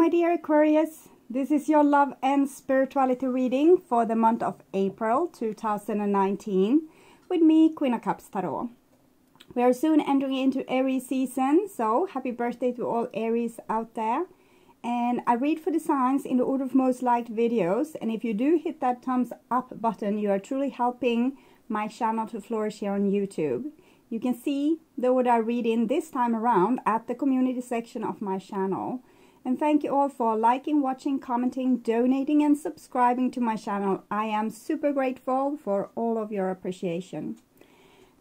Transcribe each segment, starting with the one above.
my dear Aquarius, this is your love and spirituality reading for the month of April 2019 with me, Queen of Cups Tarot. We are soon entering into Aries season, so happy birthday to all Aries out there. And I read for the signs in the order of most liked videos, and if you do hit that thumbs up button, you are truly helping my channel to flourish here on YouTube. You can see the order I read in this time around at the community section of my channel. And thank you all for liking, watching, commenting, donating and subscribing to my channel. I am super grateful for all of your appreciation.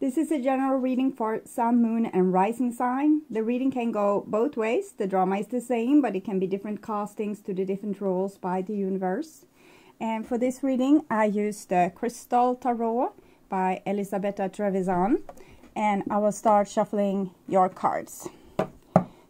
This is a general reading for Sun, Moon and Rising sign. The reading can go both ways. The drama is the same, but it can be different castings to the different roles by the universe. And for this reading, I used the Crystal Tarot by Elisabetta Trevisan. And I will start shuffling your cards.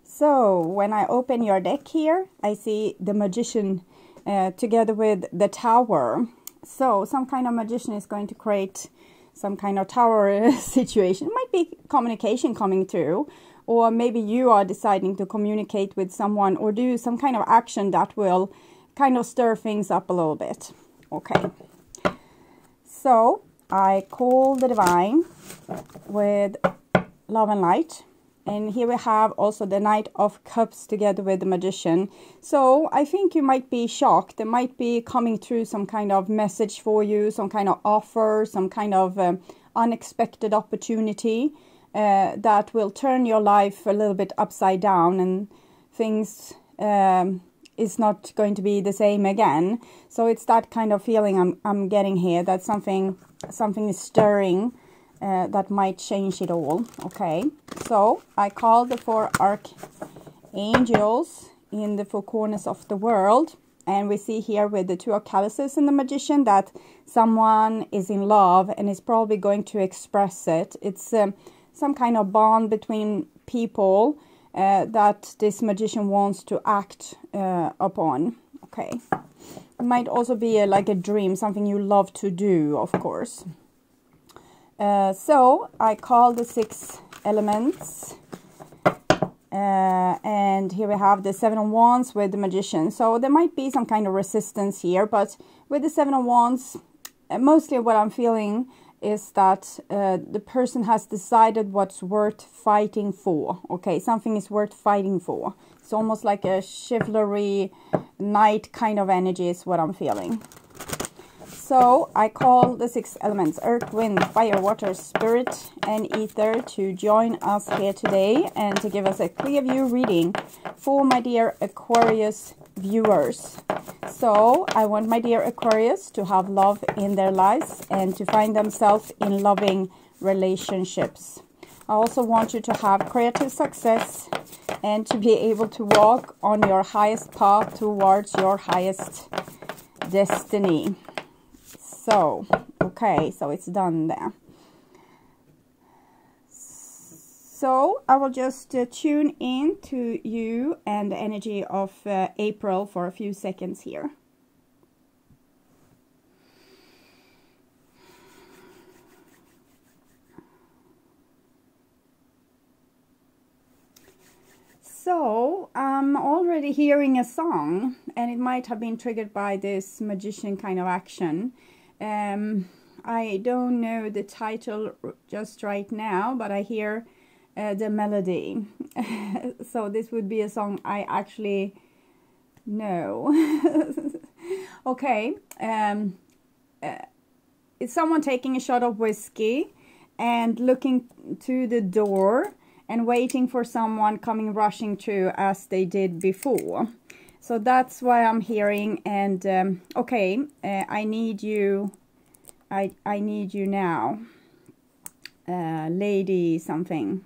So when I open your deck here, I see the Magician together with the Tower. So some kind of magician is going to create some kind of tower situation. It might be communication coming through, or maybe you are deciding to communicate with someone or do some kind of action that will kind of stir things up a little bit. Okay. So I call the Divine with Love and Light. And here we have also the Knight of Cups together with the Magician. So I think you might be shocked. There might be coming through some kind of message for you, some kind of offer, some kind of unexpected opportunity that will turn your life a little bit upside down, and things is not going to be the same again. So it's that kind of feeling I'm getting here, that something is stirring. That might change it all. Okay, so I call the 4 archangels in the 4 corners of the world, and we see here with the 2 chalices and the Magician that someone is in love and is probably going to express it. It's some kind of bond between people that this Magician wants to act upon. Okay, it might also be like a dream, something you love to do, of course. So I call the 6 elements, and here we have the 7 of Wands with the Magician. So there might be some kind of resistance here, but with the 7 of Wands, mostly what I'm feeling is that the person has decided what's worth fighting for. Okay, something is worth fighting for. It's almost like a chivalry knight kind of energy is what I'm feeling. So I call the 6 elements, earth, wind, fire, water, spirit and ether to join us here today and to give us a clear view reading for my dear Aquarius viewers. So I want my dear Aquarius to have love in their lives and to find themselves in loving relationships. I also want you to have creative success and to be able to walk on your highest path towards your highest destiny. So, okay, so it's done there. So I will just tune in to you and the energy of April for a few seconds here. So I'm already hearing a song, and it might have been triggered by this Magician kind of action. I don't know the title just right now, but I hear the melody. So this would be a song I actually know. Okay, it's someone taking a shot of whiskey and looking to the door and waiting for someone coming rushing through as they did before. So that's why I'm hearing, and okay, I need you. I need you now, lady something.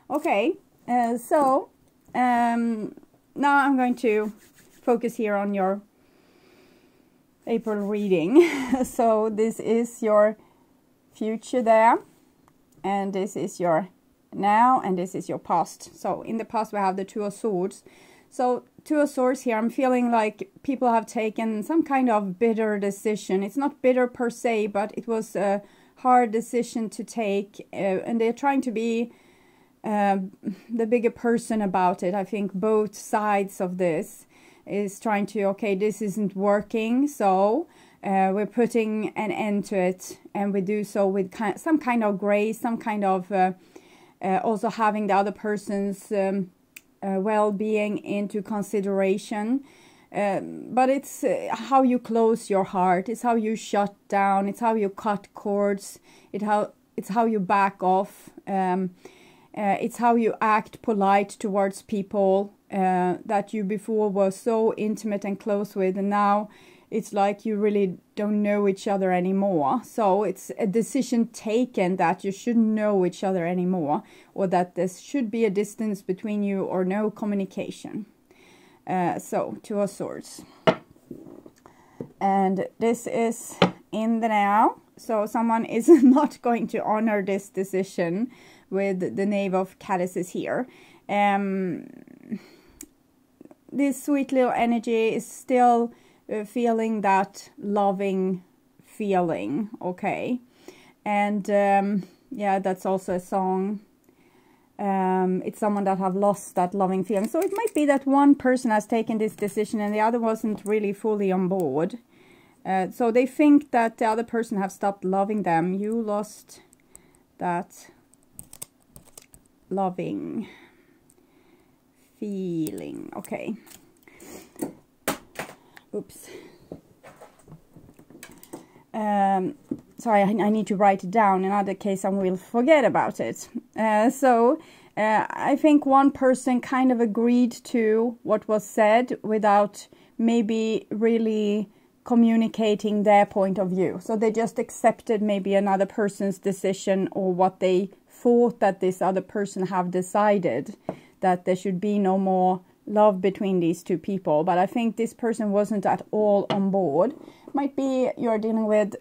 Okay, so now I'm going to focus here on your April reading. So this is your future there, and this is your now, and this is your past. So in the past we have the 2 of Swords. So 2 of Swords here, I'm feeling like people have taken some kind of bitter decision. It's not bitter per se, but it was a hard decision to take, and they're trying to be the bigger person about it. I think both sides of this is trying to, okay, this isn't working, so we're putting an end to it, and we do so with some kind of grace, some kind of also having the other person's well-being into consideration. But it's how you close your heart, it's how you shut down, it's how you cut cords, it's how you back off, it's how you act polite towards people that you before were so intimate and close with, and now it's like you really don't know each other anymore. So it's a decision taken that you shouldn't know each other anymore, or that there should be a distance between you, or no communication. So, Two of Swords. And this is in the now. So someone is not going to honor this decision with the Knave of Calices here. This sweet little energy is still feeling that loving feeling, okay? And yeah, that's also a song. It's someone that have lost that loving feeling. So it might be that one person has taken this decision and the other wasn't really fully on board. So they think that the other person have stopped loving them. You lost that loving feeling. Okay. Oops. Sorry, I need to write it down. In other case, I will forget about it. I think one person kind of agreed to what was said without maybe really communicating their point of view. So they just accepted maybe another person's decision, or what they thought that this other person have decided, that there should be no more love between these two people. But I think this person wasn't at all on board. Might be you're dealing with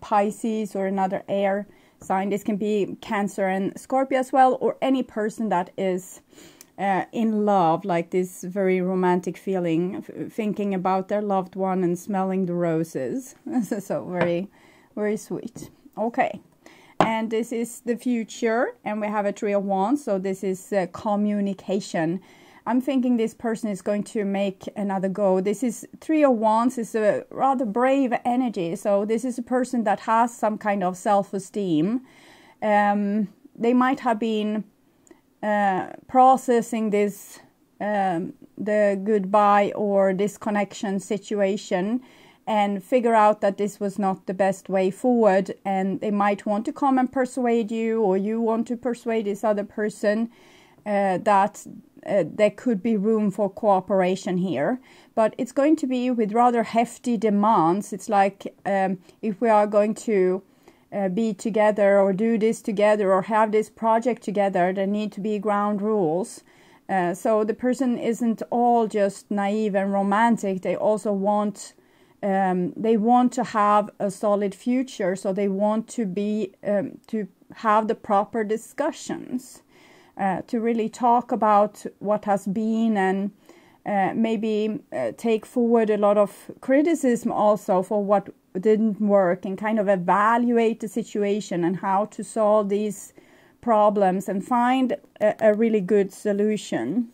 Pisces or another air sign. This can be Cancer and Scorpio as well, or any person that is in love, like this very romantic feeling, thinking about their loved one and smelling the roses. So very, very sweet. Okay. And this is the future, and we have a Three of Wands, so this is communication. I'm thinking this person is going to make another go. This is Three of Wands, is a rather brave energy, so this is a person that has some kind of self-esteem. They might have been processing this, the goodbye or disconnection situation, and figure out that this was not the best way forward, and they might want to come and persuade you, or you want to persuade this other person that there could be room for cooperation here. But it's going to be with rather hefty demands. It's like if we are going to be together, or do this together, or have this project together, there need to be ground rules. So the person isn't all just naive and romantic. They also want to have a solid future, so they want to be to have the proper discussions, to really talk about what has been, and maybe take forward a lot of criticism also for what didn't work, and kind of evaluate the situation and how to solve these problems and find a really good solution.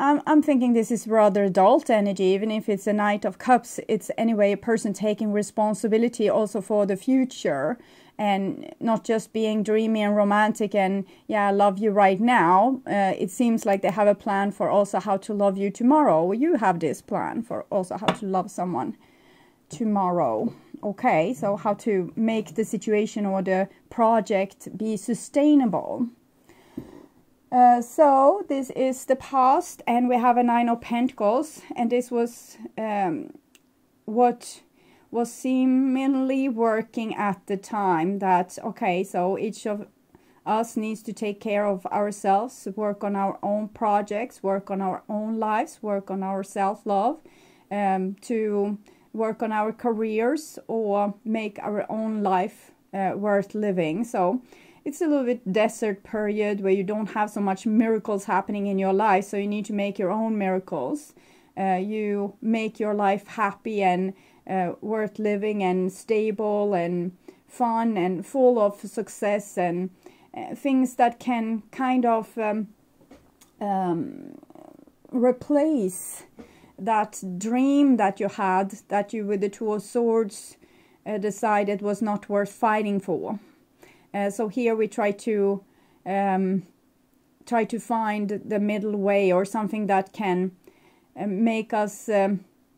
I'm thinking this is rather adult energy. Even if it's a Knight of Cups, it's anyway a person taking responsibility also for the future, and not just being dreamy and romantic and, yeah, I love you right now. It seems like they have a plan for also how to love you tomorrow. You have this plan for also how to love someone tomorrow. Okay, so how to make the situation or the project be sustainable. So this is the past, and we have a Nine of Pentacles, and this was what was seemingly working at the time, that, okay, so each of us needs to take care of ourselves, work on our own projects, work on our own lives, work on our self-love, to work on our careers, or make our own life worth living. So it's a little bit desert period where you don't have so much miracles happening in your life, so you need to make your own miracles. You make your life happy and worth living and stable and fun and full of success and things that can kind of replace that dream that you had, that you with the Two of Swords decided was not worth fighting for. So here we try to find the middle way, or something that can make us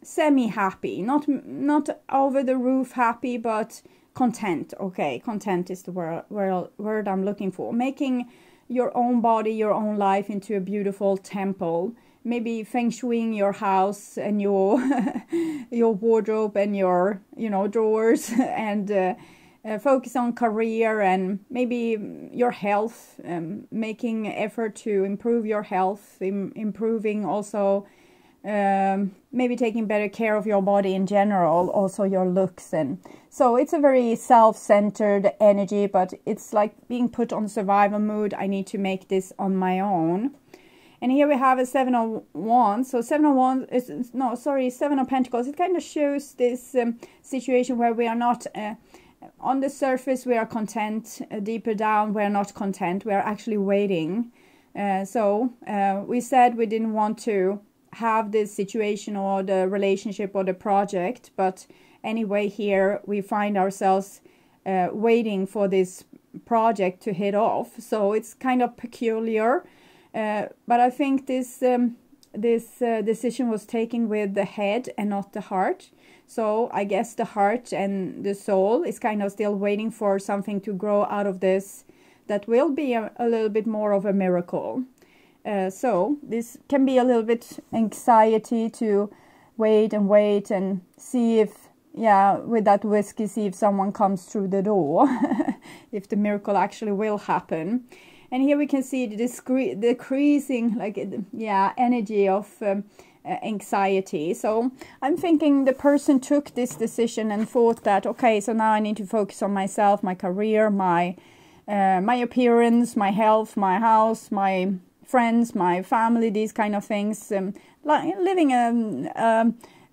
semi-happy, not over the roof happy, but content. Okay, content is the word I'm looking for. Making your own body, your own life into a beautiful temple. Maybe feng shuiing your house and your your wardrobe and your drawers, and focus on career and maybe your health, making effort to improve your health, improving also maybe taking better care of your body in general, also your looks. And so it's a very self-centered energy, but it's like being put on survival mode. I need to make this on my own. And here we have a Seven of Wands. So Seven of Wands is, no, sorry, Seven of Pentacles. It kind of shows this situation where we are not, on the surface we are content, deeper down we are not content, we are actually waiting. So we said we didn't want to have this situation or the relationship or the project, but anyway here we find ourselves waiting for this project to hit off. So it's kind of peculiar. But I think this decision was taken with the head and not the heart. So I guess the heart and the soul is kind of still waiting for something to grow out of this that will be a little bit more of a miracle. So this can be a little bit anxiety to wait and see if, yeah, with that whiskey, see if someone comes through the door, if the miracle actually will happen. And here we can see the decreasing, like, yeah, energy of anxiety. So I'm thinking the person took this decision and thought that, okay, so now I need to focus on myself, my career, my appearance, my health, my house, my friends, my family, these kind of things. Like living a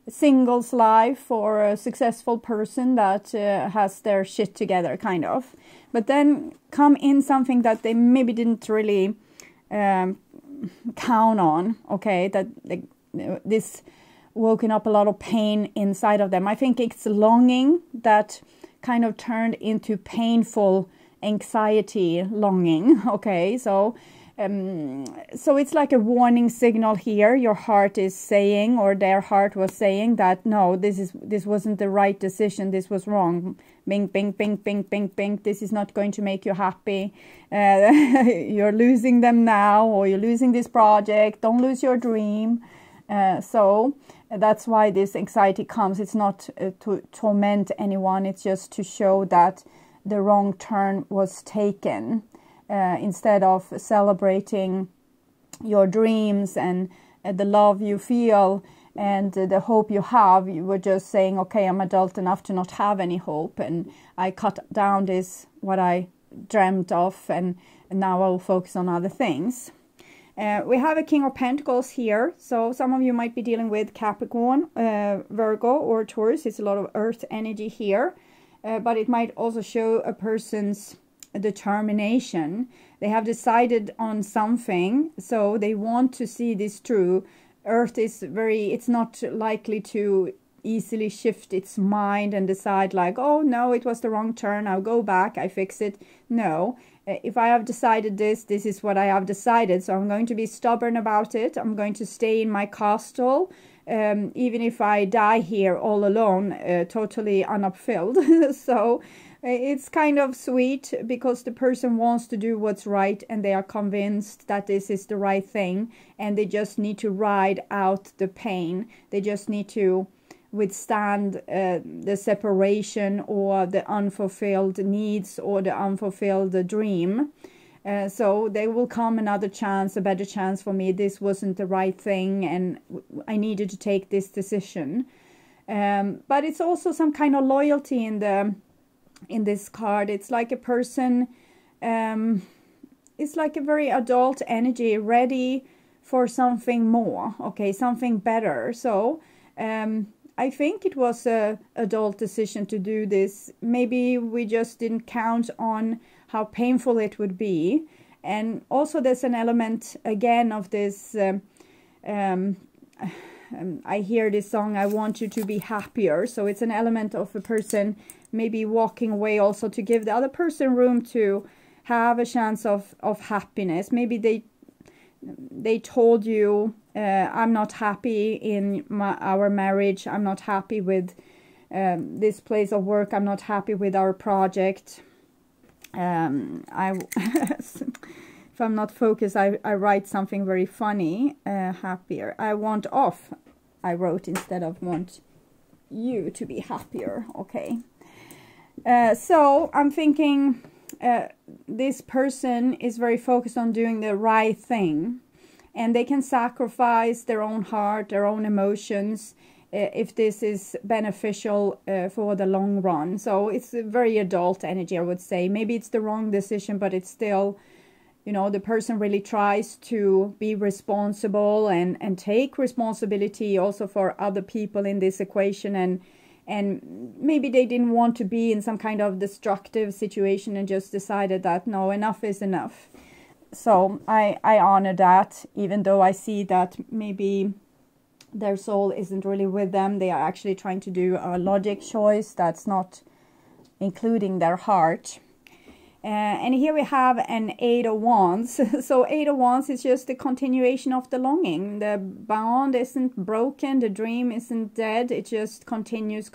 singles life, or a successful person that has their shit together, kind of. But then come in something that they maybe didn't really count on, okay, that like, this woken up a lot of pain inside of them. I think it's longing that kind of turned into painful anxiety longing, okay, so it's like a warning signal here. Your heart is saying, or their heart was saying that no, this wasn't the right decision, this was wrong. Bing, bing, bing, bing, bing, bing. This is not going to make you happy. You're losing them now, or you're losing this project. Don't lose your dream. So that's why this anxiety comes. It's not to torment anyone. It's just to show that the wrong turn was taken. Instead of celebrating your dreams and the love you feel and the hope you have, you were just saying, okay, I'm adult enough to not have any hope, and I cut down this, what I dreamt of, and now I'll focus on other things. We have a King of Pentacles here, so some of you might be dealing with Capricorn, Virgo, or Taurus. It's a lot of earth energy here, but it might also show a person's determination. They have decided on something, so they want to see this through. Earth is it's not likely to easily shift its mind and decide like, oh no, it was the wrong turn, I'll go back, I fix it. No, if I have decided this is what I have decided, so I'm going to be stubborn about it. I'm going to stay in my castle, even if I die here all alone, totally unfulfilled. So it's kind of sweet because the person wants to do what's right, and they are convinced that this is the right thing, and they just need to ride out the pain. They just need to withstand the separation or the unfulfilled needs or the unfulfilled dream. So there will come another chance, a better chance for me. This wasn't the right thing, and I needed to take this decision. But it's also some kind of loyalty in this card. It's like a person, it's like a very adult energy, ready for something more, okay, something better. So I think it was a adult decision to do this. Maybe we just didn't count on how painful it would be. And also there's an element again of this, I hear this song, I want you to be happier. So it's an element of a person maybe walking away also to give the other person room to have a chance of happiness. Maybe they told you, I'm not happy in our marriage, I'm not happy with this place of work, I'm not happy with our project. If I'm not focused, I write something very funny. Happier. I want off, I wrote, instead of want you to be happier. Okay. So I'm thinking this person is very focused on doing the right thing. And they can sacrifice their own heart, their own emotions, if this is beneficial for the long run. So it's a very adult energy, I would say. Maybe it's the wrong decision, but it's still, you know, the person really tries to be responsible and take responsibility also for other people in this equation. And maybe they didn't want to be in some kind of destructive situation and just decided that, no, enough is enough. So I honor that, even though I see that maybe their soul isn't really with them. They are actually trying to do a logic choice that's not including their heart. And here we have an 8 of Wands. So 8 of Wands is just the continuation of the longing. The bond isn't broken. The dream isn't dead. It just continues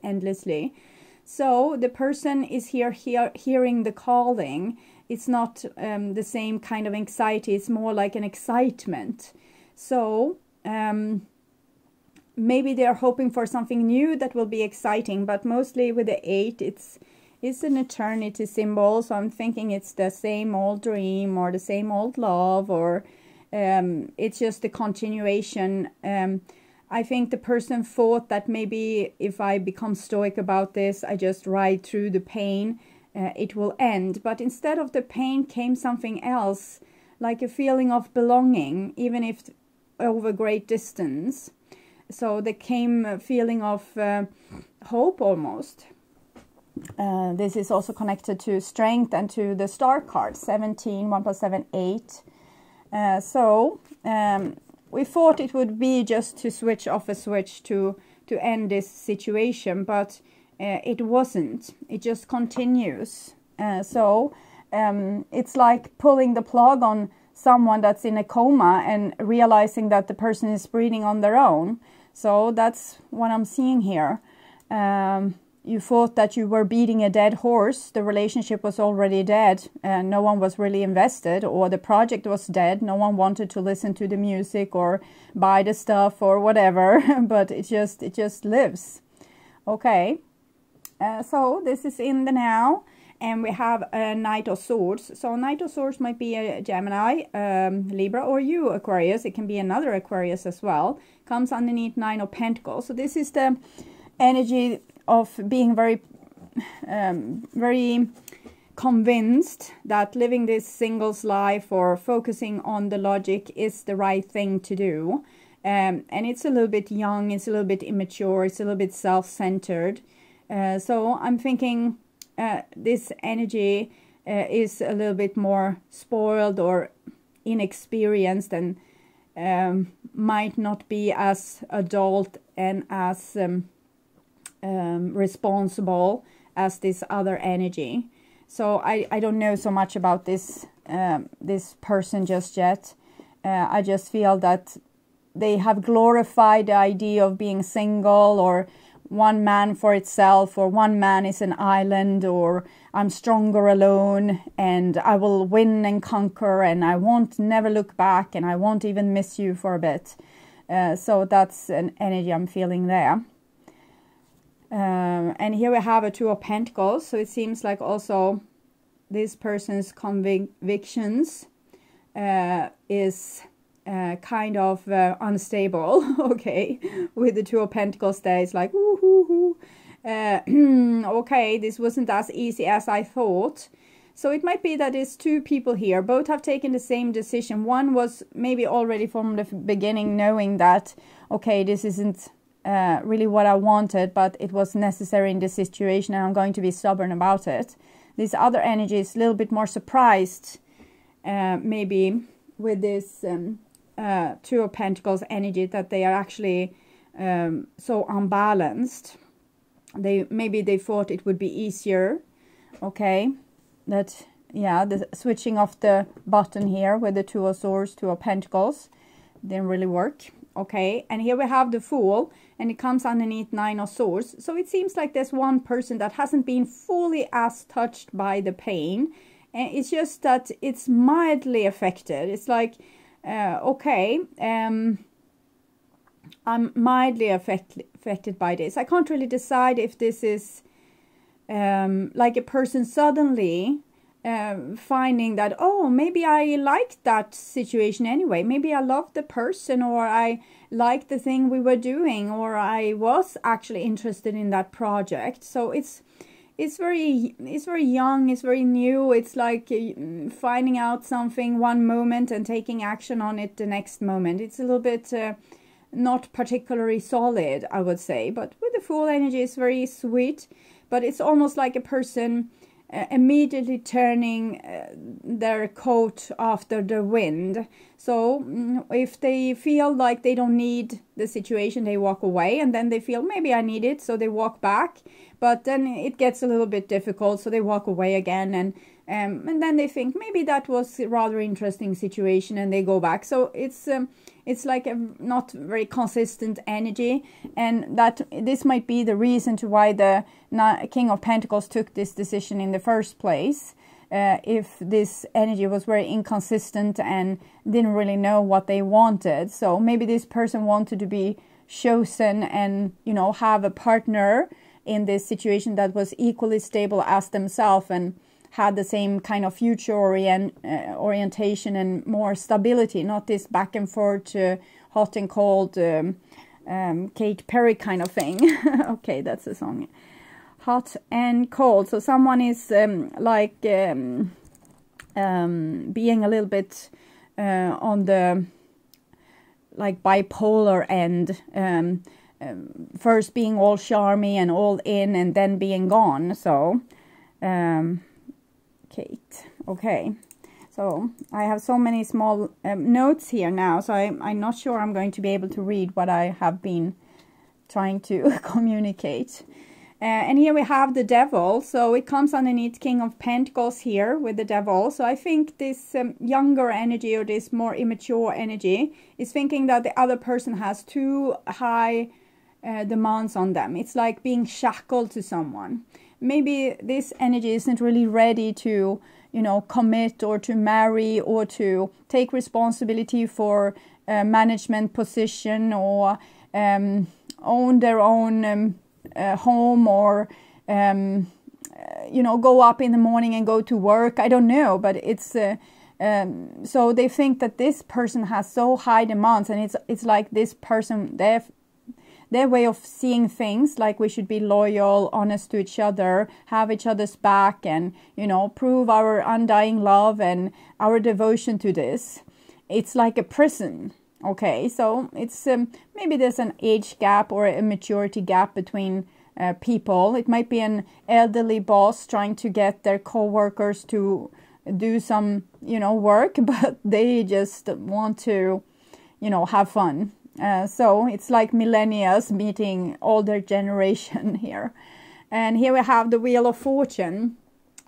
endlessly. So the person is hearing the calling. It's not the same kind of anxiety. It's more like an excitement. So maybe they're hoping for something new that will be exciting. But mostly with the 8, it's an eternity symbol. So I'm thinking it's the same old dream or the same old love, or it's just a continuation. I think the person thought that maybe if I become stoic about this, I just ride through the pain, it will end. But instead of the pain came something else, like a feeling of belonging, even if over great distance. So there came a feeling of hope almost. This is also connected to strength and to the star card, 17, 1 + 7, 8. So we thought it would be just to switch off a switch to end this situation, but it wasn't. It just continues. So it's like pulling the plug on someone that's in a coma and realizing that the person is breathing on their own. So that's what I'm seeing here. You thought that you were beating a dead horse. The relationship was already dead and no one was really invested, or the project was dead. No one wanted to listen to the music or buy the stuff or whatever, but it just lives. Okay. So this is in the now, and we have a Knight of Swords. So Knight of Swords might be a Gemini, Libra, or you, Aquarius. It can be another Aquarius as well. Comes underneath 9 of Pentacles. So this is the energy of being very convinced that living this singles life or focusing on the logic is the right thing to do. And it's a little bit young, it's a little bit immature, it's a little bit self-centered. So I'm thinking this energy is a little bit more spoiled or inexperienced, and might not be as adult and as responsible as this other energy. So I don't know so much about this this person just yet. I just feel that they have glorified the idea of being single, or one man for itself, or one man is an island, or I'm stronger alone and I will win and conquer and I won't never look back and I won't even miss you for a bit. So that's an energy I'm feeling there. And here we have a 2 of Pentacles. So it seems like also this person's convictions is kind of unstable. Okay, with the 2 of Pentacles there, it's like okay, this wasn't as easy as I thought. So it might be that there's 2 people here, both have taken the same decision. One was maybe already from the beginning knowing that, okay, this isn't really what I wanted, but it was necessary in this situation and I'm going to be stubborn about it. This other energy is a little bit more surprised, maybe with this Two of Pentacles energy, that they are actually so unbalanced. Maybe they thought it would be easier, okay, that, yeah, the switching off the button here with the Two of Swords, Two of Pentacles didn't really work. Okay, and here we have the Fool, and it comes underneath Nine of Swords. So it seems like there's one person that hasn't been fully as touched by the pain. And it's just that it's mildly affected. It's like, okay, I'm mildly affected by this. I can't really decide if this is like a person suddenly finding that, oh, maybe I liked that situation anyway. Maybe I loved the person, or I liked the thing we were doing, or I was actually interested in that project. So it's very young, it's very new. It's like finding out something one moment and taking action on it the next moment. It's a little bit not particularly solid, I would say. But with the Fool energy, it's very sweet. But it's almost like a person immediately turning their coat after the wind. So if they feel like they don't need the situation, they walk away, and then they feel maybe I need it, so they walk back. But then it gets a little bit difficult, so they walk away again, and then they think maybe that was a rather interesting situation, and they go back. So it's like a not very consistent energy, and that this might be the reason to why the King of Pentacles took this decision in the first place. If this energy was very inconsistent and didn't really know what they wanted. So maybe this person wanted to be chosen and, you know, have a partner in this situation that was equally stable as themselves and had the same kind of future orientation and more stability, not this back and forth hot and cold Katy Perry kind of thing. Okay, that's the song. Hot and cold. So someone is like being a little bit on the like bipolar end. First being all charmy and all in, and then being gone. So Kate. Okay. So I have so many small notes here now, so I'm not sure I'm going to be able to read what I have been trying to communicate. And here we have the Devil. So it comes underneath King of Pentacles here with the Devil. So I think this younger energy, or this more immature energy, is thinking that the other person has too high demands on them. It's like being shackled to someone. Maybe this energy isn't really ready to, you know, commit or to marry or to take responsibility for a management position, or own their own home, or you know, go up in the morning and go to work. I don't know, but it's so they think that this person has so high demands, and it's like this person, their way of seeing things, like we should be loyal, honest to each other, have each other's back, and, you know, prove our undying love and our devotion to this. It's like a prison. Okay, so it's maybe there's an age gap or a maturity gap between people. It might be an elderly boss trying to get their co-workers to do some, you know, work, but they just want to, you know, have fun. So it's like millennials meeting older generation here. And here we have the Wheel of Fortune.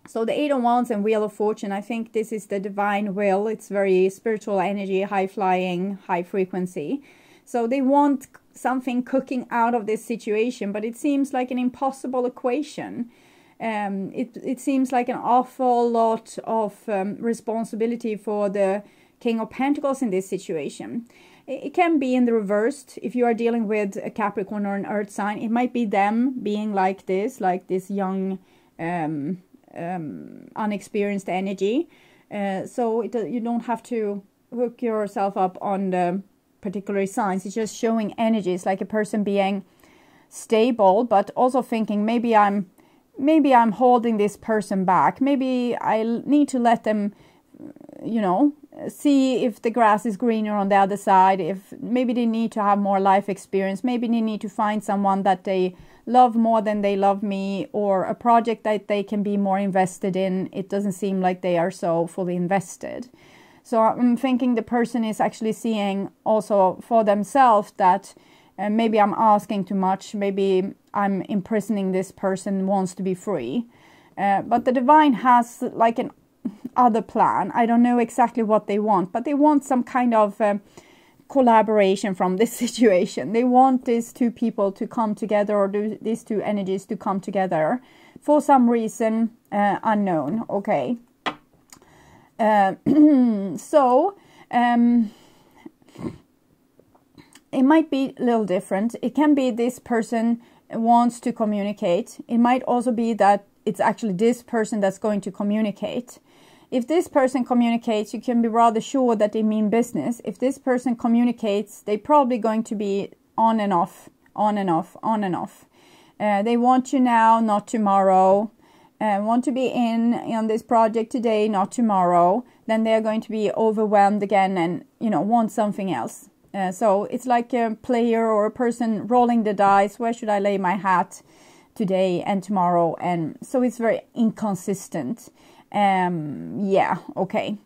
So the Eight of Wands and Wheel of Fortune, I think this is the divine will. It's very spiritual energy, high flying, high frequency. So they want something cooking out of this situation, but it seems like an impossible equation. It seems like an awful lot of responsibility for the King of Pentacles in this situation. It can be in the reversed. If you are dealing with a Capricorn or an Earth sign, it might be them being like this young, unexperienced energy. So you don't have to hook yourself up on the particular signs. It's just showing energies, like a person being stable, but also thinking maybe I'm holding this person back. Maybe I need to let them, you know, see if the grass is greener on the other side, if maybe they need to have more life experience, maybe they need to find someone that they love more than they love me, or a project that they can be more invested in. It doesn't seem like they are so fully invested. So I'm thinking the person is actually seeing also for themselves that maybe I'm asking too much, maybe I'm imprisoning this person, wants to be free. But the divine has like an other plan. I don't know exactly what they want, but they want some kind of collaboration from this situation. They want these two people to come together, or these two energies to come together for some reason unknown. Okay. So it might be a little different. It can be this person wants to communicate. It might also be that it's actually this person that's going to communicate. If this person communicates, you can be rather sure that they mean business. If this person communicates, they're probably going to be on and off, on and off, on and off. They want you now, not tomorrow. Want to be in on this project today, not tomorrow. Then they're going to be overwhelmed again and, you know, want something else. So it's like a player or a person rolling the dice. Where should I lay my hat today and tomorrow? And so it's very inconsistent. Yeah, okay.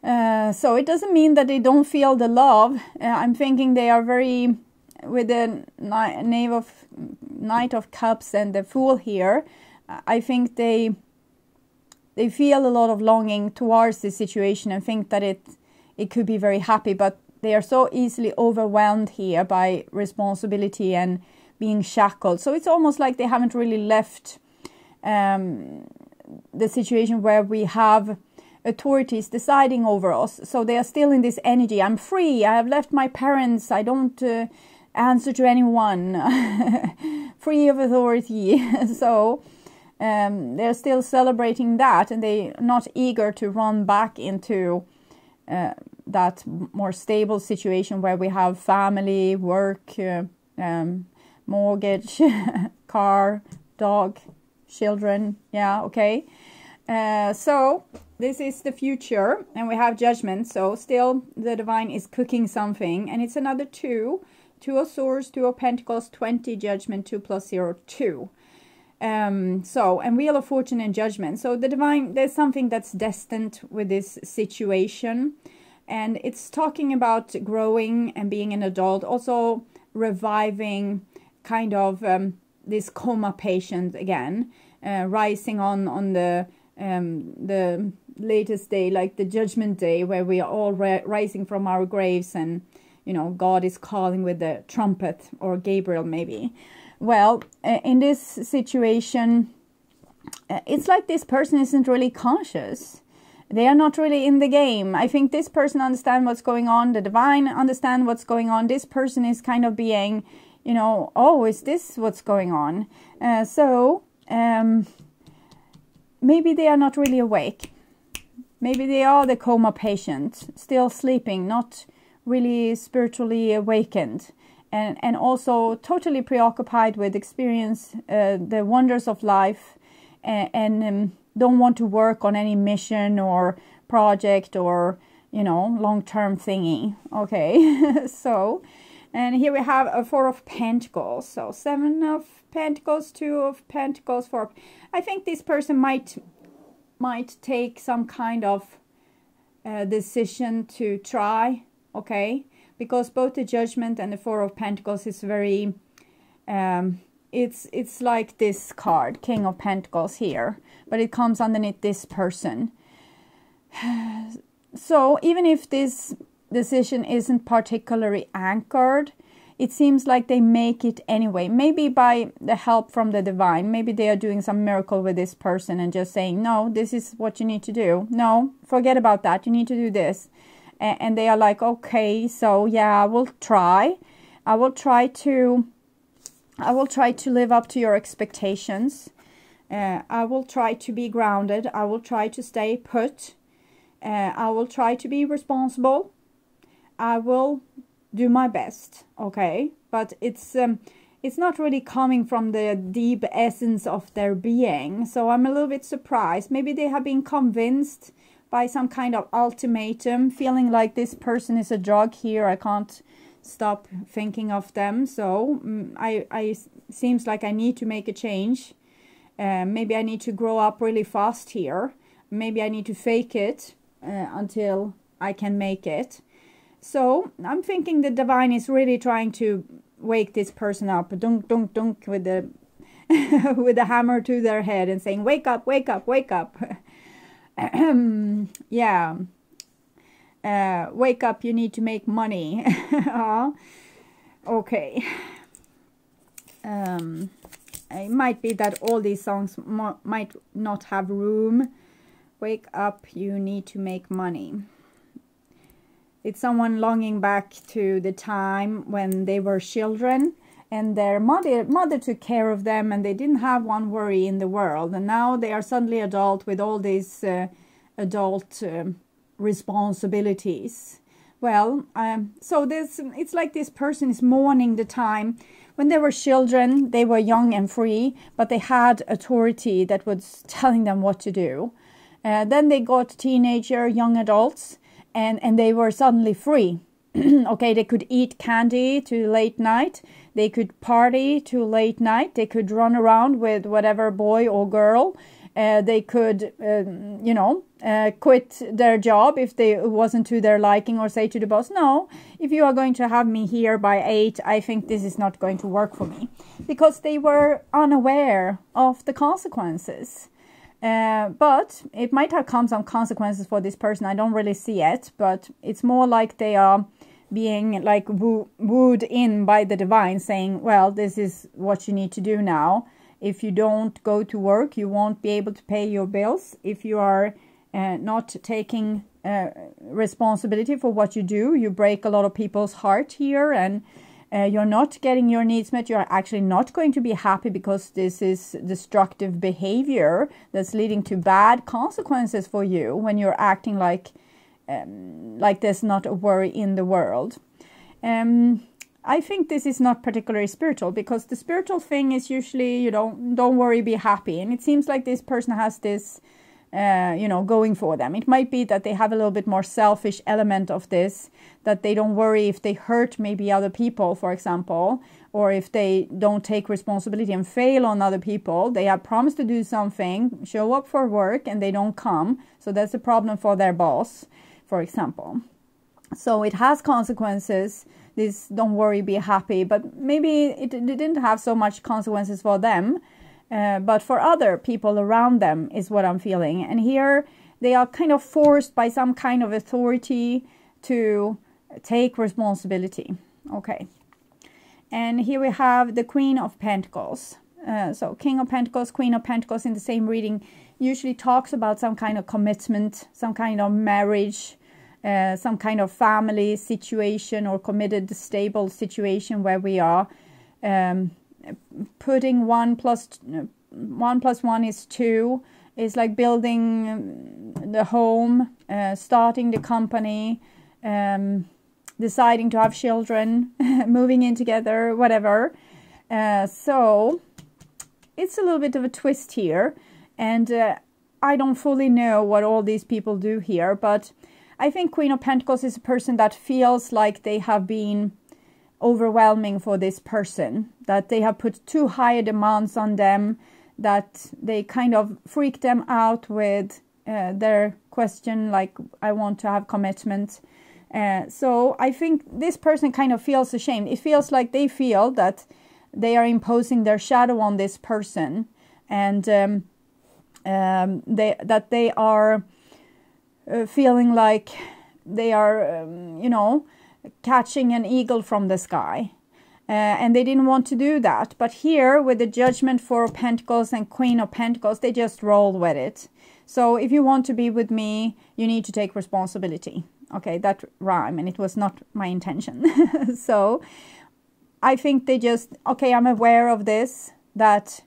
So it doesn't mean that they don't feel the love. I'm thinking they are very, with the Knight of Cups and the Fool here, I think they feel a lot of longing towards this situation and think that it could be very happy, but they are so easily overwhelmed here by responsibility and being shackled. So it's almost like they haven't really left the situation where we have authorities deciding over us. So they are still in this energy. I'm free. I have left my parents. I don't answer to anyone. Free of authority. So they're still celebrating that, and they're not eager to run back into that more stable situation where we have family, work, mortgage, car, dog, children. Yeah, okay. So this is the future, and we have Judgment. So still the divine is cooking something, and it's another 2 of Swords, 2 of Pentacles, 20 Judgment, 2 + 0, 2. So, and Wheel of Fortune and Judgment. So the divine, there's something that's destined with this situation, and it's talking about growing and being an adult, also reviving kind of this coma patient again, rising on the latest day, like the Judgment Day, where we are all rising from our graves, and you know, God is calling with the trumpet, or Gabriel maybe. Well, in this situation, it's like this person isn't really conscious. They are not really in the game. I think this person understands what's going on. The divine understands what's going on. This person is kind of being, you know, oh, is this what's going on? Maybe they are not really awake. Maybe they are the coma patient, still sleeping, not really spiritually awakened. And also totally preoccupied with experience, the wonders of life, and don't want to work on any mission or project or, you know, long-term thingy. Okay, so, and here we have a 4 of Pentacles. So 7 of Pentacles, 2 of Pentacles, 4. I think this person might take some kind of decision to try, okay? Because both the Judgment and the 4 of Pentacles is very, it's like this card, King of Pentacles here, but it comes underneath this person. So even if this decision isn't particularly anchored, it seems like they make it anyway. Maybe by the help from the divine. Maybe they are doing some miracle with this person and just saying, no, this is what you need to do. No, forget about that. You need to do this. And they are like, okay, so yeah, I will try. I will try to live up to your expectations. I will try to be grounded. I will try to stay put. I will try to be responsible. I will do my best, okay? But it's not really coming from the deep essence of their being. So I'm a little bit surprised. Maybe they have been convinced by some kind of ultimatum, feeling like this person is a drug here. I can't stop thinking of them. So I seems like I need to make a change. Maybe I need to grow up really fast here. Maybe I need to fake it until I can make it. So I'm thinking the divine is really trying to wake this person up, dunk, dunk, dunk, with the with a hammer to their head and saying, wake up, wake up, wake up. Yeah. Wake up, you need to make money. Okay. It might be that all these songs might not have room. Wake up, you need to make money. It's someone longing back to the time when they were children and their mother took care of them and they didn't have one worry in the world. And now they are suddenly adult with all these adult responsibilities. Well, so it's like this person is mourning the time when they were children. They were young and free, but they had authority that was telling them what to do. Then they got teenager, young adults, and they were suddenly free. Okay, they could eat candy to late night. They could party to late night. They could run around with whatever boy or girl. They could, quit their job if it wasn't to their liking, or say to the boss, no, if you are going to have me here by 8, I think this is not going to work for me. Because they were unaware of the consequences. But it might have come some consequences for this person. I don't really see it, but it's more like they are being like wooed in by the divine, saying, well, this is what you need to do now. If you don't go to work, you won't be able to pay your bills. If you are not taking responsibility for what you do, you break a lot of people's heart here, and you're not getting your needs met. You're actually not going to be happy because this is destructive behavior that's leading to bad consequences for you when you're acting like there's not a worry in the world. I think this is not particularly spiritual, because the spiritual thing is usually, don't worry, be happy. And it seems like this person has this, going for them. It might be that they have a little bit more selfish element of this, that they don't worry if they hurt maybe other people, for example, or if they don't take responsibility and fail on other people. They have promised to do something, show up for work, and they don't come. So that's a problem for their boss, for example. So it has consequences. This don't worry, be happy, but maybe it didn't have so much consequences for them, but for other people around them is what I'm feeling. And here they are kind of forced by some kind of authority to take responsibility. Okay. And here we have the Queen of Pentacles. So King of Pentacles, Queen of Pentacles in the same reading usually talks about some kind of commitment, some kind of marriage, some kind of family situation or committed, stable situation where we are putting 1 plus 1 is 2. It's like building the home, starting the company, deciding to have children, moving in together, whatever. So it's a little bit of a twist here. And I don't fully know what all these people do here, but I think Queen of Pentacles is a person that feels like they have been overwhelming for this person, that they have put too high demands on them, that they kind of freak them out with their question, like, I want to have commitment. So I think this person kind of feels ashamed. It feels like they feel that they are imposing their shadow on this person, and that they are feeling like they are, catching an eagle from the sky. And they didn't want to do that. But here, with the Judgment, 4 of Pentacles and Queen of Pentacles, they just roll with it. So if you want to be with me, you need to take responsibility. Okay, that rhyme, and it was not my intention. So I think they just, okay, I'm aware of this, that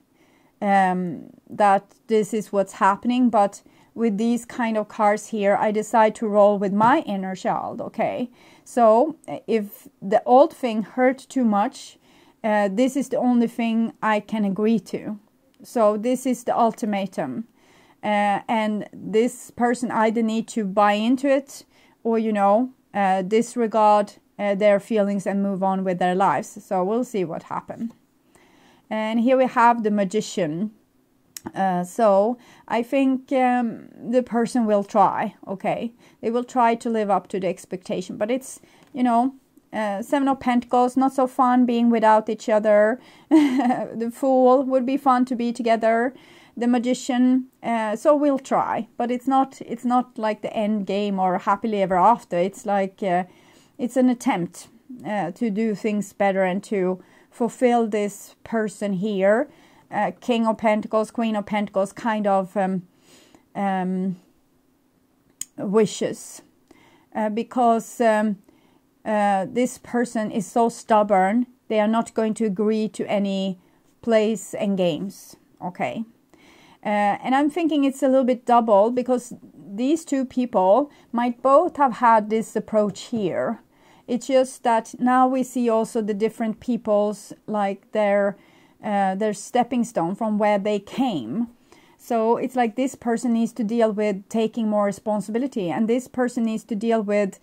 this is what's happening, but with these kind of cards here, I decide to roll with my inner child, okay? So if the old thing hurt too much, this is the only thing I can agree to. So this is the ultimatum. and this person either need to buy into it or, you know, disregard their feelings and move on with their lives. So we'll see what happens. And here we have the Magician. So I think the person will try, okay? They will try to live up to the expectation. But it's, you know, Seven of Pentacles, not so fun being without each other. The Fool would be fun to be together. The Magician, so we'll try. But it's not like the end game or happily ever after. It's like, it's an attempt to do things better and to fulfill this person here. King of Pentacles, Queen of Pentacles, kind of wishes. Because this person is so stubborn, they are not going to agree to any plays and games. Okay. And I'm thinking it's a little bit double, because these two people might both have had this approach here. It's just that now we see also the different people's, like their stepping stone from where they came. So it's like this person needs to deal with taking more responsibility, and this person needs to deal with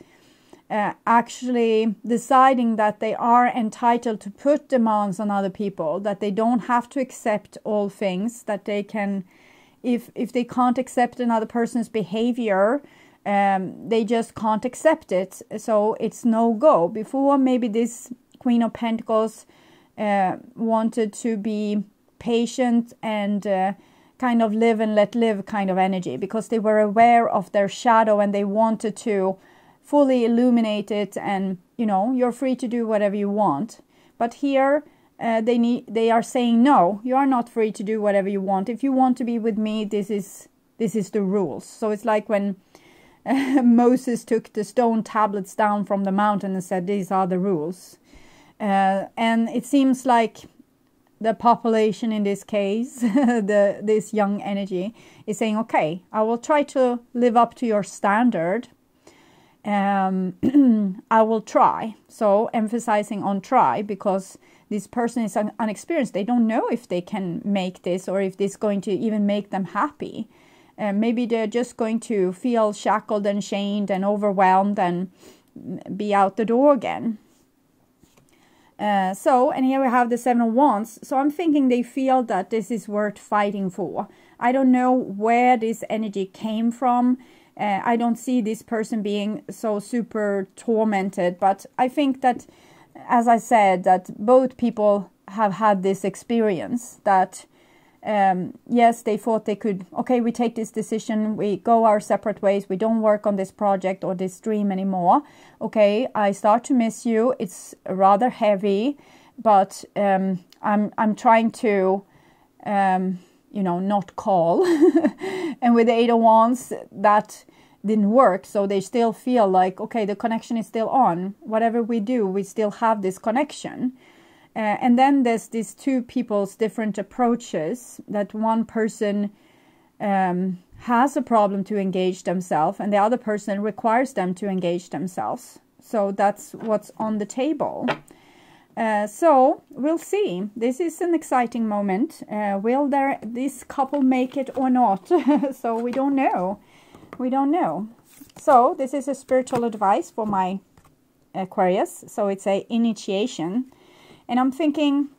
actually deciding that they are entitled to put demands on other people, that they don't have to accept all things, that they can, if they can't accept another person's behavior, they just can't accept it. So it's no go. Before, maybe this Queen of Pentacles wanted to be patient and kind of live and let live kind of energy, because they were aware of their shadow and they wanted to fully illuminate it, and you know, you're free to do whatever you want. But here they are saying, no, you are not free to do whatever you want. If you want to be with me, this is the rules. So it's like when Moses took the stone tablets down from the mountain and said, these are the rules. And it seems like the population in this case, this young energy, is saying, okay, I will try to live up to your standard. I will try. So emphasizing on try, because this person is unexperienced. They don't know if they can make this, or if this is going to even make them happy. Maybe they're just going to feel shackled and chained and overwhelmed and be out the door again. And here we have the Seven of Wands. So I'm thinking they feel that this is worth fighting for. I don't know where this energy came from. I don't see this person being so super tormented. But I think that, as I said, that both people have had this experience that, yes, they thought they could, okay, we take this decision, we go our separate ways, we don't work on this project or this dream anymore. Okay, I start to miss you. It's rather heavy, but I'm trying to, you know, not call. And with the Eight of Wands, that didn't work. So they still feel like, okay, the connection is still on. Whatever we do, we still have this connection. And then there's these two people's different approaches, that one person has a problem to engage themselves and the other person requires them to engage themselves. So that's what's on the table. So we'll see. This is an exciting moment. Will this couple make it or not? So we don't know. We don't know. So this is a spiritual advice for my Aquarius. So it's a initiation. And I'm thinking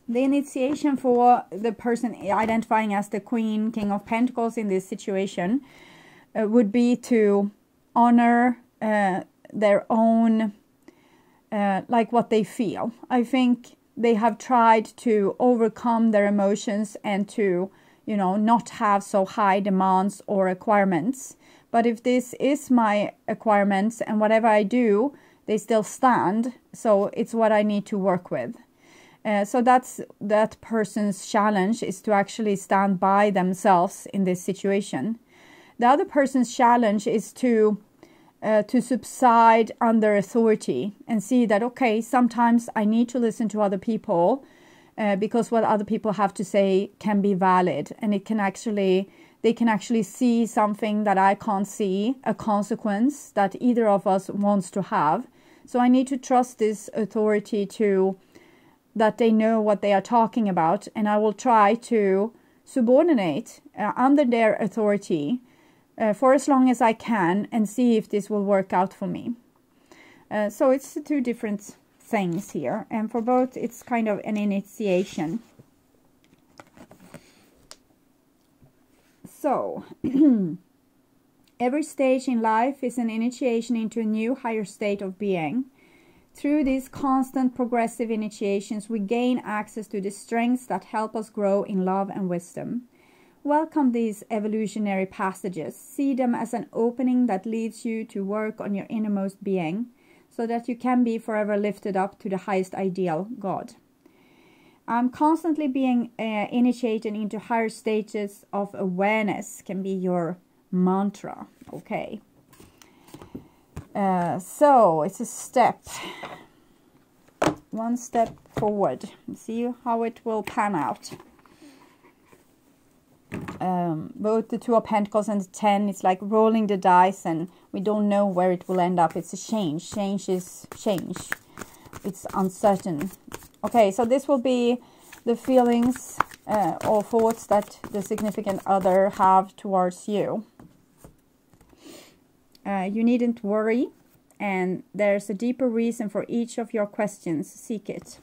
the initiation for the person identifying as the Queen, King of Pentacles in this situation would be to honor their own, like what they feel. I think they have tried to overcome their emotions and to, you know, not have so high demands or requirements. But if this is my requirements and whatever I do, they still stand. So it's what I need to work with. So that's that person's challenge, is to actually stand by themselves in this situation. The other person's challenge is to subside under authority and see that, okay, sometimes I need to listen to other people because what other people have to say can be valid, and it can actually, they can actually see something that I can't see, a consequence that either of us wants to have. So I need to trust this authority that they know what they are talking about, and I will try to subordinate under their authority for as long as I can and see if this will work out for me. So it's two different things here, and for both it's kind of an initiation. So every stage in life is an initiation into a new higher state of being. Through these constant progressive initiations, we gain access to the strengths that help us grow in love and wisdom. Welcome these evolutionary passages. See them as an opening that leads you to work on your innermost being, so that you can be forever lifted up to the highest ideal, God. I'm constantly being initiated into higher stages of awareness, can be your mantra. Okay. So it's a step. One step forward. See how it will pan out. Both the Two of Pentacles and the 10, it's like rolling the dice and we don't know where it will end up. It's a change. Change is change. It's uncertain. Okay, so this will be the feelings or thoughts that the significant other have towards you. You needn't worry, and there's a deeper reason for each of your questions. Seek it.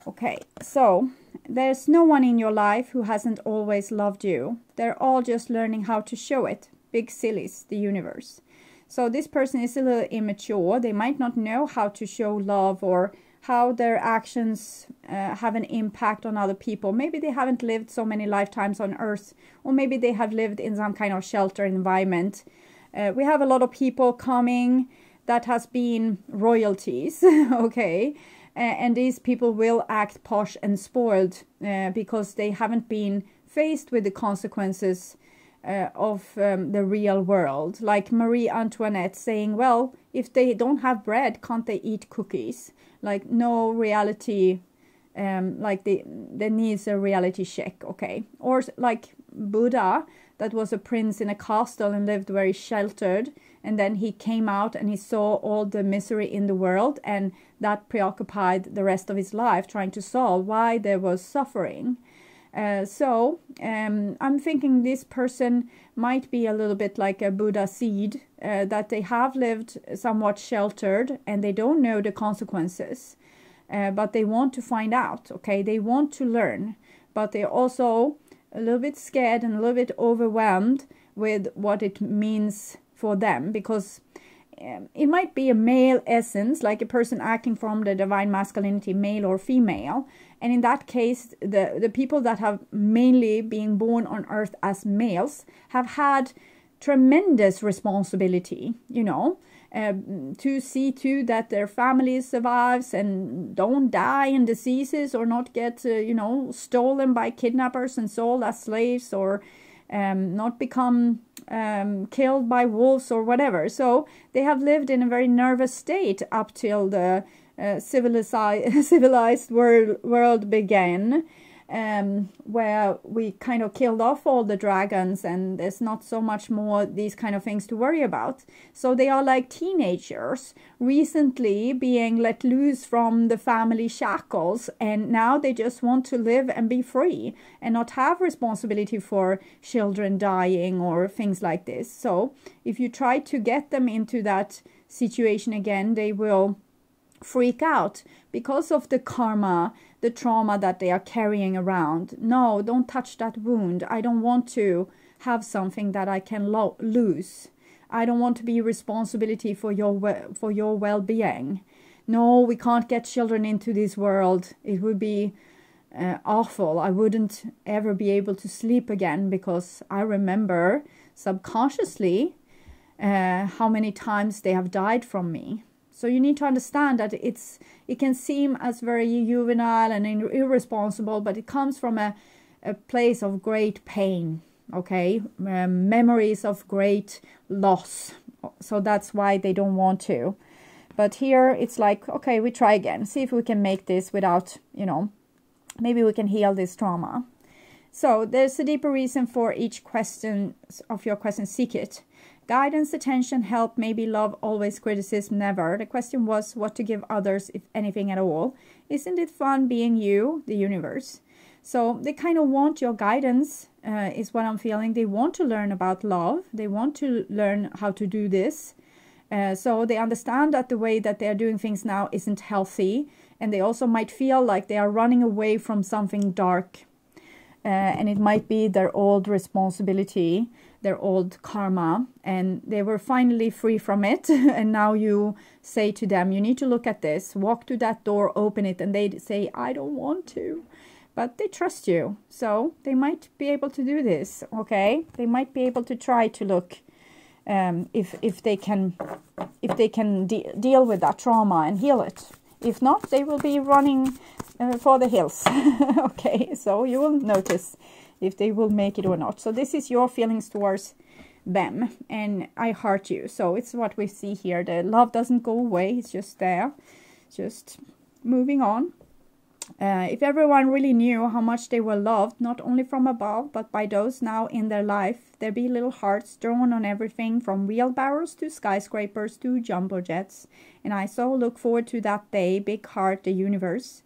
Okay, so there's no one in your life who hasn't always loved you. They're all just learning how to show it. Big sillies, the universe. So this person is a little immature. They might not know how to show love or how their actions have an impact on other people. Maybe they haven't lived so many lifetimes on Earth, or maybe they have lived in some kind of shelter environment. We have a lot of people coming that has been royalties, okay? And these people will act posh and spoiled because they haven't been faced with the consequences of the real world. Like Marie Antoinette saying, well, if they don't have bread, can't they eat cookies? Like no reality, like there needs a reality check, okay? Or like Buddha, that was a prince in a castle and lived very sheltered, and then he came out and he saw all the misery in the world, and that preoccupied the rest of his life, trying to solve why there was suffering. So I'm thinking this person might be a little bit like a Buddha seed, that they have lived somewhat sheltered and they don't know the consequences, but they want to find out, okay? They want to learn, but they're also a little bit scared and a little bit overwhelmed with what it means for them, because it might be a male essence, like a person acting from the divine masculinity, male or female. And in that case, the people that have mainly been born on Earth as males have had tremendous responsibility, you know, to see to that their family survives and don't die in diseases or not get, you know, stolen by kidnappers and sold as slaves, or not become killed by wolves or whatever. So they have lived in a very nervous state up till the civilized world began, where we kind of killed off all the dragons and there's not so much more these kind of things to worry about. So they are like teenagers recently being let loose from the family shackles, and now they just want to live and be free and not have responsibility for children dying or things like this. So if you try to get them into that situation again, they will freak out because of the karma, the trauma that they are carrying around. No, don't touch that wound. I don't want to have something that I can lose. I don't want to be responsibility for your well-being. No, we can't get children into this world. It would be awful. I wouldn't ever be able to sleep again, because I remember subconsciously how many times they have died from me. So you need to understand that it can seem as very juvenile and irresponsible, but it comes from a place of great pain, okay? Memories of great loss. So that's why they don't want to. But here it's like, okay, we try again. See if we can make this without, you know, maybe we can heal this trauma. So there's a deeper reason for each question of your question. Seek it. Guidance, attention, help, maybe love, always, criticism, never. The question was what to give others, if anything at all. Isn't it fun being you, the universe? So they kind of want your guidance, is what I'm feeling. They want to learn about love. They want to learn how to do this. So they understand that the way that they're doing things now isn't healthy. And they also might feel like they are running away from something dark. And it might be their old responsibility, their old karma. And they were finally free from it. And now you say to them, you need to look at this. Walk to that door, open it. And they say, I don't want to. But they trust you. So they might be able to do this. Okay? They might be able to try to look. If they can deal with that trauma and heal it. If not, they will be running for the hills. Okay, so you will notice if they will make it or not. So this is your feelings towards them, and I heart you. So it's what we see here. The love doesn't go away. It's just there, just moving on. If everyone really knew how much they were loved, not only from above, but by those now in their life, there'd be little hearts drawn on everything from wheelbarrows to skyscrapers to jumbo jets. And I so look forward to that day, big heart, the universe.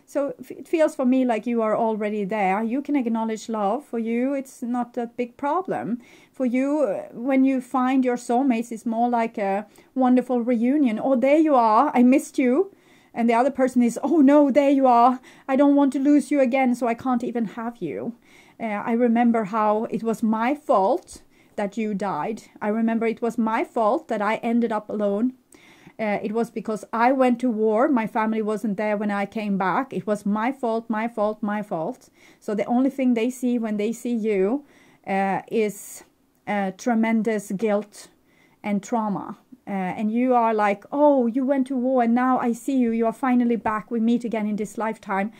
So it feels for me like you are already there. You can acknowledge love. For you, it's not a big problem. For you, when you find your soulmates, it's more like a wonderful reunion. Oh, there you are. I missed you. And the other person is, oh no, there you are. I don't want to lose you again, so I can't even have you. I remember how it was my fault that you died. I remember it was my fault that I ended up alone. It was because I went to war. My family wasn't there when I came back. It was my fault, my fault, my fault. So the only thing they see when they see you is tremendous guilt and trauma. And you are like, oh, you went to war and now I see you. You are finally back. We meet again in this lifetime.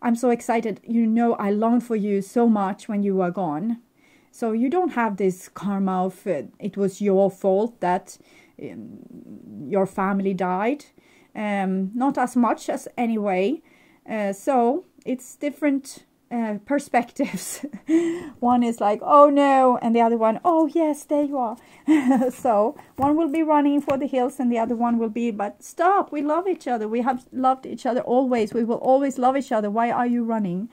I'm so excited. You know, I longed for you so much when you were gone. So you don't have this karma of it was your fault that your family died. Not as much as anyway. So it's different perspectives. One is like, oh no, and the other one, oh yes, there you are. So one will be running for the hills and the other one will be, but stop, we love each other, we have loved each other always, we will always love each other, why are you running?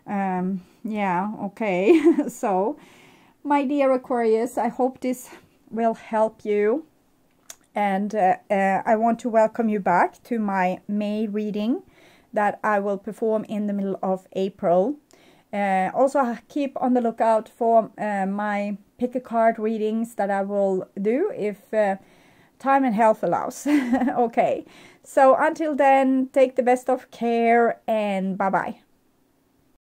Yeah, okay. So my dear Aquarius, I hope this will help you, and I want to welcome you back to my May reading that I will perform in the middle of April. Also keep on the lookout for my pick a card readings that I will do if time and health allows. Okay, so until then, take the best of care and bye bye.